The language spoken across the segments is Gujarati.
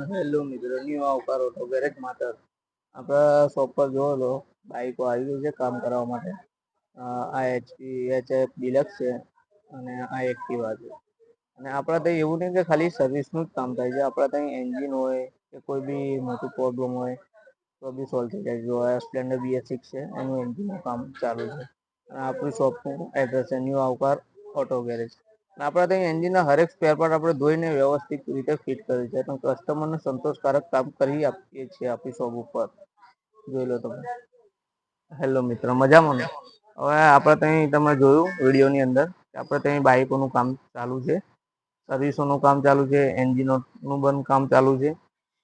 હેલો મિત્રો, ન્યુ આવકાર ઓટો ગેરેજ માત્ર આપણા શોપ પર જોવો તો બાઈકો આવી ગઈ છે કામ કરવા માટે. આ એચપી એચએફ ડિલક્સ છે અને આ એક્ટિવા છે. અને આપડે તો એવું નહીં કે ખાલી સર્વિસ નું જ કામ થાય છે. આપડે ત્યાં એન્જિન હોય કે કોઈ બી મોટું પ્રોબ્લેમ હોય તો બી સોલ્વ થઈ જાય. જો સ્પ્લેન્ડર BS6 છે એનું એન્જિન નું કામ ચાલુ છે. આપણી શોપ નું એડ્રેસ છે ન્યુ આવકાર ઓટો ગેરેજ. આપડે ત્યાં એન્જિન ના હરેક સ્પેર પાર્ટ આપણે ધોઈને વ્યવસ્થિત રીતે ફિટ કરી છે. કસ્ટમરને સંતોષકારક કામ કરી આપીએ છીએ આપણી શોપ ઉપર. જોઈ લો તમે. હેલો મિત્ર, મજામાં ને? હવે આપડે ત્યાં તમે જોયું વિડીયો ની અંદર આપડે ત્યાં બાઈકોનું કામ ચાલુ છે. સર્વિસો નું કામ ચાલુ છે, એન્જિનો નું બંધ કામ ચાલુ છે.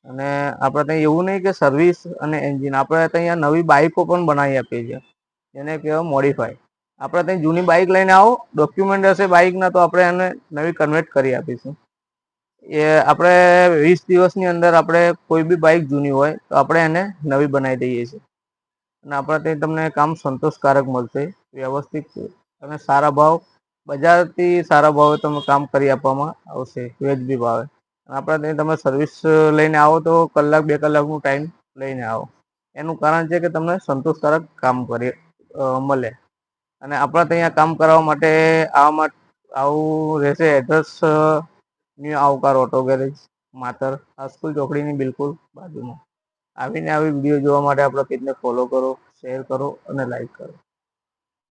અને આપડે ત્યાં એવું નહિ કે સર્વિસ અને એન્જિન આપડે ત્યાં નવી બાઈકો પણ બનાવી આપીએ છીએ. એને કહેવાય મોડીફાઈ. આપડે ત્યાં જૂની બાઈક લઈને આવો, ડોક્યુમેન્ટ હશે બાઈક ના તો આપણે એને નવી કન્વર્ટ કરી આપીશું. એ આપડે 20 દિવસની અંદર આપણે કોઈ બી બાઈક જૂની હોય તો આપણે એને નવી બનાવી દઈએ છીએ. અને આપડે ત્યાં તમને કામ સંતોષકારક મળશે, વ્યવસ્થિત અને સારા ભાવ બજારથી સારા ભાવે તમે કામ કરી આપવામાં આવશે, વ્યાજબી ભાવે. આપડે ત્યાં તમે સર્વિસ લઈને આવો તો કલાક 2 કલાક નું ટાઈમ લઈને આવો. એનું કારણ છે કે તમને સંતોષકારક કામ કરી મળે. અને આપડા ત્યાં કામ કરવા માટે આવું રહેશે એડ્રેસ ન્યુ આવકાર ઓટો ગેરેજ માતર હાઈસ્કૂલ ચોકડીની બિલકુલ બાજુમાં. આવીને આવી વિડીયો જોવા માટે આપણા પેજને ફોલો કરો, શેર કરો અને લાઈક કરો.